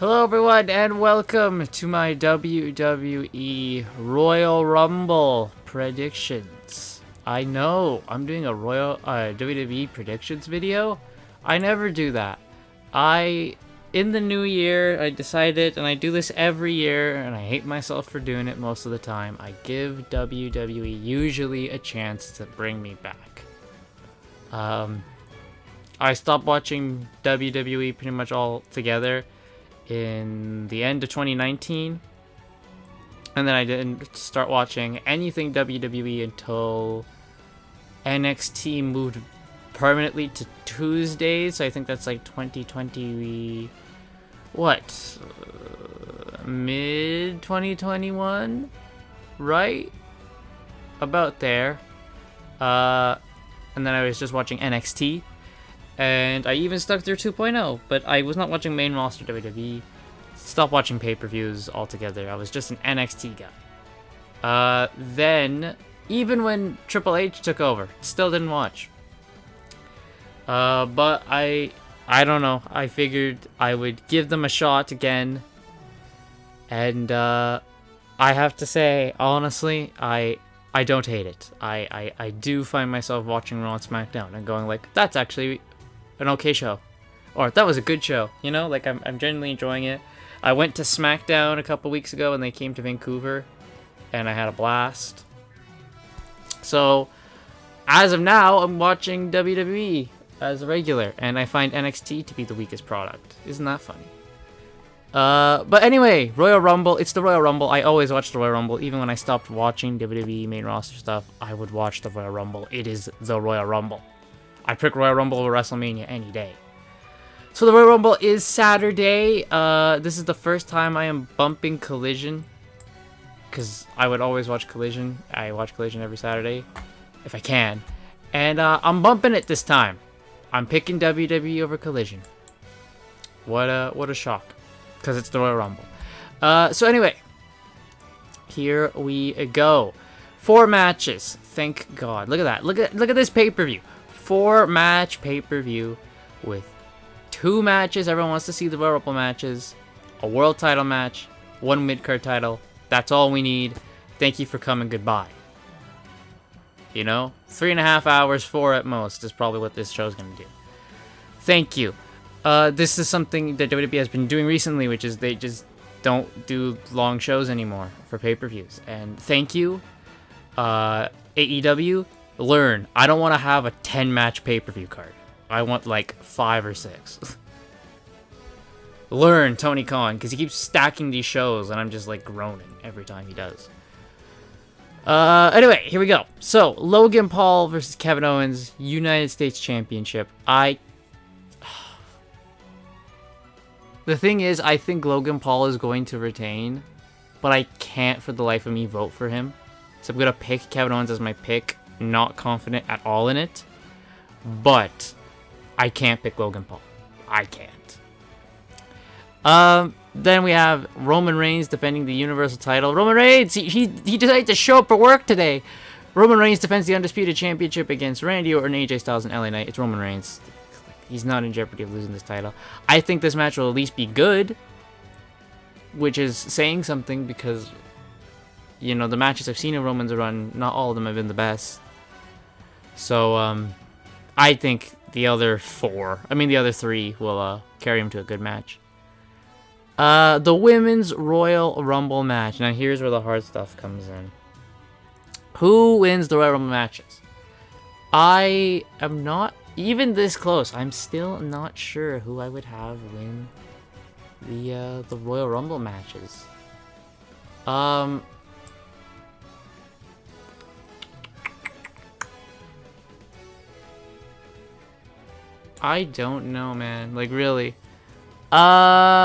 Hello everyone and welcome to my WWE Royal Rumble predictions. I know, I'm doing a WWE predictions video. I never do that. In the new year, I decided, and I do this every year, and I hate myself for doing it most of the time, I give WWE usually a chance to bring me back. I stopped watching WWE pretty much altogether in the end of 2019, and then I didn't start watching anything WWE until NXT moved permanently to Tuesdays. So I think that's like 2020, mid 2021, right? About there. And then I was just watching NXT. And I even stuck through 2.0, but I was not watching main roster WWE. Stopped watching pay-per-views altogether. I was just an NXT guy. Then, even when Triple H took over, still didn't watch. But I don't know. I figured I would give them a shot again. And I have to say, honestly, I don't hate it. I do find myself watching Raw and SmackDown and going like, that's actually an okay show, or that was a good show, you know, like I'm genuinely enjoying it. I went to SmackDown a couple weeks ago and they came to Vancouver and I had a blast. So as of now, I'm watching WWE as a regular and I find NXT to be the weakest product. Isn't that funny? But anyway, Royal Rumble, it's the Royal Rumble. I always watch the Royal Rumble. Even when I stopped watching WWE main roster stuff, I would watch the Royal Rumble. It is the Royal Rumble. I pick Royal Rumble over WrestleMania any day. So the Royal Rumble is Saturday. This is the first time I am bumping Collision, because I would always watch Collision. I watch Collision every Saturday, if I can. And I'm bumping it this time. I'm picking WWE over Collision. What a shock, because it's the Royal Rumble. So anyway, here we go. 4 matches. Thank God. Look at that. Look at this pay-per-view. 4-match pay-per-view with 2 matches. Everyone wants to see the Royal Rumble matches. A world title match. 1 mid-card title. That's all we need. Thank you for coming. Goodbye. You know? 3.5 hours, 4 at most is probably what this show's going to do. Thank you. This is something that WWE has been doing recently, which is they just don't do long shows anymore for pay-per-views. And thank you. AEW, learn. I don't want to have a 10-match pay-per-view card. I want like 5 or 6. Learn, Tony Khan, because he keeps stacking these shows and I'm just like groaning every time he does. Anyway, here we go. So, Logan Paul versus Kevin Owens, United States Championship. The thing is, I think Logan Paul is going to retain, but I can't for the life of me vote for him. So I'm going to pick Kevin Owens as my pick. Not confident at all in it, but I can't pick Logan Paul. I can't. Then we have Roman Reigns defending the Universal title. Roman Reigns, he decided to show up for work today. Roman Reigns defends the Undisputed Championship against Randy Orton, AJ Styles, and LA Knight. It's Roman Reigns. He's not in jeopardy of losing this title. I think this match will at least be good, which is saying something because, you know, the matches I've seen in Roman's run, not all of them have been the best. So, I think the other 3 will carry him to a good match. The Women's Royal Rumble match. Now, here's where the hard stuff comes in. Who wins the Royal Rumble matches? I am not even this close. I'm still not sure who I would have win the Royal Rumble matches. I don't know, man. Like, really. Also,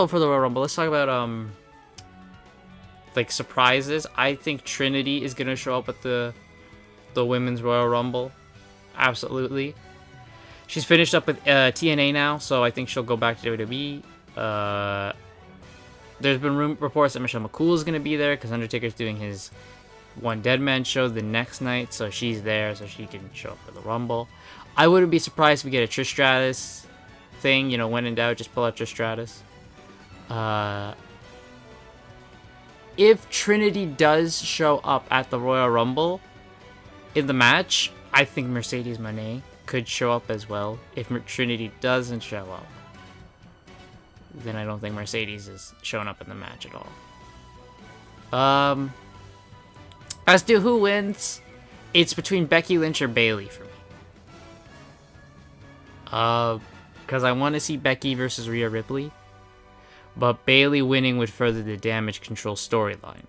for the Royal Rumble, let's talk about, like, surprises. I think Trinity is going to show up at the Women's Royal Rumble. Absolutely. She's finished up with TNA now, so I think she'll go back to WWE. There's been reports that Michelle McCool is going to be there because Undertaker's doing his One Dead Man show the next night, so she's there, so she can show up for the Rumble. I wouldn't be surprised if we get a Trish Stratus thing. You know, when in doubt, just pull out Trish Stratus. If Trinity does show up at the Royal Rumble in the match, I think Mercedes Moné could show up as well. If Trinity doesn't show up, then I don't think Mercedes is showing up in the match at all. As to who wins, it's between Becky Lynch or Bayley for me. Because I want to see Becky versus Rhea Ripley, but Bayley winning would further the Damage Control storyline.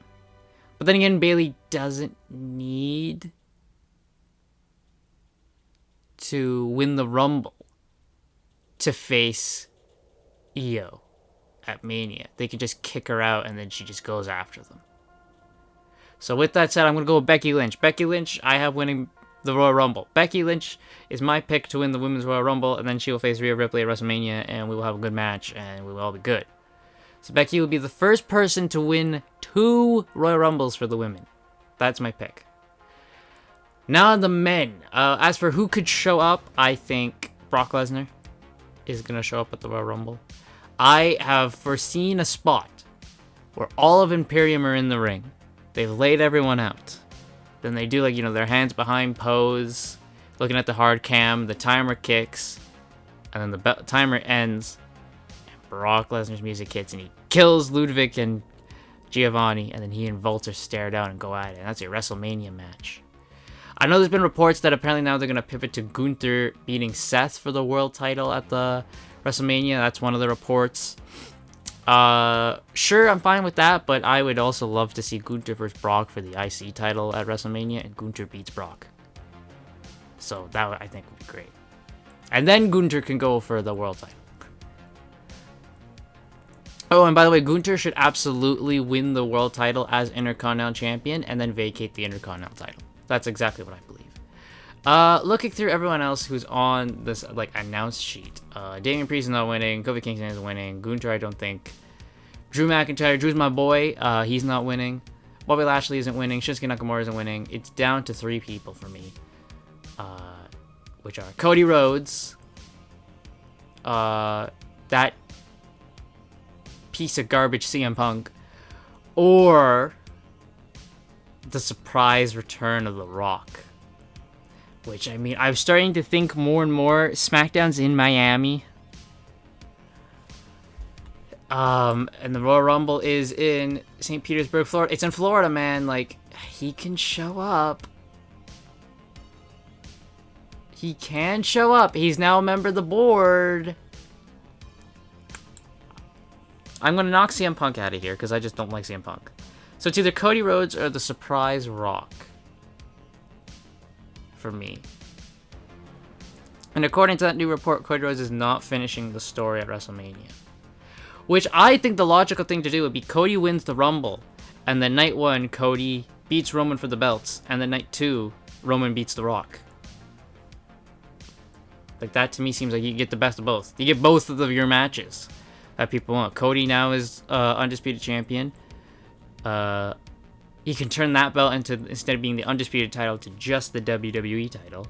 But then again, Bayley doesn't need to win the Rumble to face Io at Mania. They could just kick her out and then she just goes after them. So with that said, I'm going to go with Becky Lynch. Becky Lynch, I have winning the Royal Rumble. Becky Lynch is my pick to win the Women's Royal Rumble, and then she will face Rhea Ripley at WrestleMania, and we will have a good match, and we will all be good. So Becky will be the first person to win 2 Royal Rumbles for the women. That's my pick. Now the men. As for who could show up, I think Brock Lesnar is going to show up at the Royal Rumble. I have foreseen a spot where all of Imperium are in the ring. They've laid everyone out. Then they do, like, you know, their hands behind pose, looking at the hard cam, the timer kicks, and then the timer ends, and Brock Lesnar's music hits, and he kills Ludwig and Giovanni, and then he and Walter stare down and go at it. And that's a WrestleMania match. I know there's been reports that apparently now they're going to pivot to Gunther beating Seth for the world title at the WrestleMania. That's one of the reports. Sure, I'm fine with that, but I would also love to see Gunther versus Brock for the IC title at WrestleMania, and Gunther beats Brock. So that, I think, would be great. And then Gunther can go for the world title. Oh, and by the way, Gunther should absolutely win the world title as Intercontinental Champion and then vacate the Intercontinental title. That's exactly what I believe. Looking through everyone else who's on this, like, announced sheet. Damian Priest is not winning. Kofi Kingston is winning. Gunther, I don't think. Drew McIntyre. Drew's my boy. He's not winning. Bobby Lashley isn't winning. Shinsuke Nakamura isn't winning. It's down to 3 people for me. Which are Cody Rhodes. That piece of garbage CM Punk. Or the surprise return of The Rock. Which, I mean, I'm starting to think more and more SmackDown's in Miami. And the Royal Rumble is in St. Petersburg, Florida. It's in Florida, man. Like, he can show up. He can show up. He's now a member of the board. I'm going to knock CM Punk out of here because I just don't like CM Punk. So it's either Cody Rhodes or the surprise Rock. For me. And according to that new report, Cody Rhodes is not finishing the story at WrestleMania. Which I think the logical thing to do would be Cody wins the Rumble, and then night 1, Cody beats Roman for the belts, and then night 2, Roman beats The Rock. Like, that to me seems like you get the best of both. You get both of your matches that people want. Cody now is Undisputed Champion. He can turn that belt into, instead of being the Undisputed title, to just the WWE title.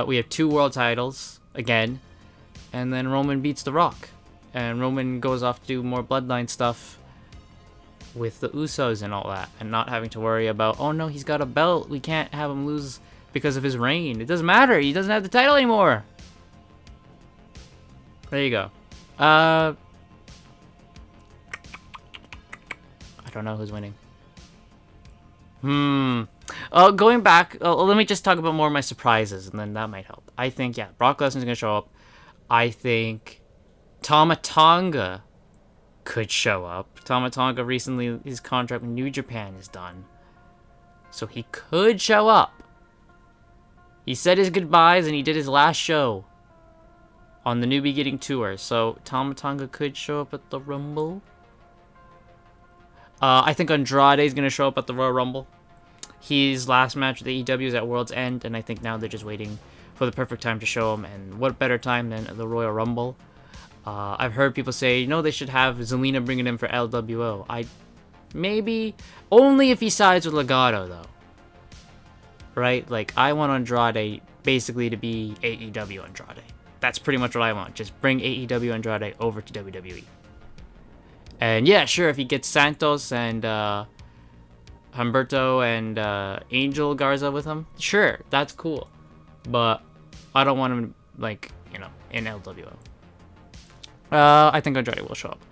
We have 2 world titles, again. And then Roman beats The Rock. And Roman goes off to do more Bloodline stuff with the Usos and all that. And not having to worry about, oh no, he's got a belt. We can't have him lose because of his reign. It doesn't matter. He doesn't have the title anymore. There you go. I don't know who's winning. Going back, let me just talk about more of my surprises, and then that might help. I think, yeah, Brock Lesnar's going to show up. I think Tama Tonga could show up. Tama Tonga recently, his contract with New Japan is done. So he could show up. He said his goodbyes, and he did his last show on the New Beginning Tour. So Tama Tonga could show up at the Rumble. I think Andrade is going to show up at the Royal Rumble. His last match with AEW is at World's End, and I think now they're just waiting for the perfect time to show him. And what better time than the Royal Rumble? I've heard people say, you know, they should have Zelina bring it in for LWO. Maybe only if he sides with Legado, though. Right? Like, I want Andrade basically to be AEW Andrade. That's pretty much what I want. Just bring AEW Andrade over to WWE. And yeah, sure, if he gets Santos and Humberto and Angel Garza with him, sure, that's cool. But I don't want him, like, you know, in LWO. I think Andrade will show up.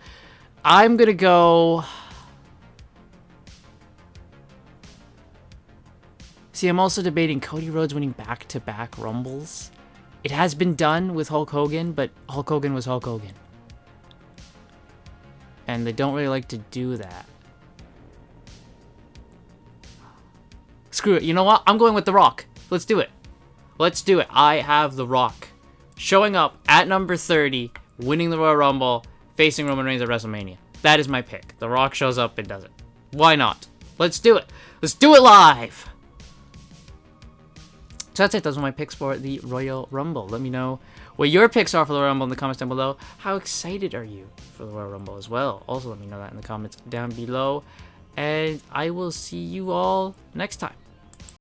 I'm going to go... See, I'm also debating Cody Rhodes winning back-to-back Rumbles. It has been done with Hulk Hogan, but Hulk Hogan was Hulk Hogan. And they don't really like to do that. Screw it. You know what? I'm going with The Rock. Let's do it. Let's do it. I have The Rock showing up at number 30, winning the Royal Rumble, facing Roman Reigns at WrestleMania. That is my pick. The Rock shows up and does it. Why not? Let's do it. Let's do it live. So that's it. Those are my picks for the Royal Rumble. Let me know what your picks are for the Royal Rumble in the comments down below. How excited are you for the Royal Rumble as well? Also, let me know that in the comments down below. And I will see you all next time.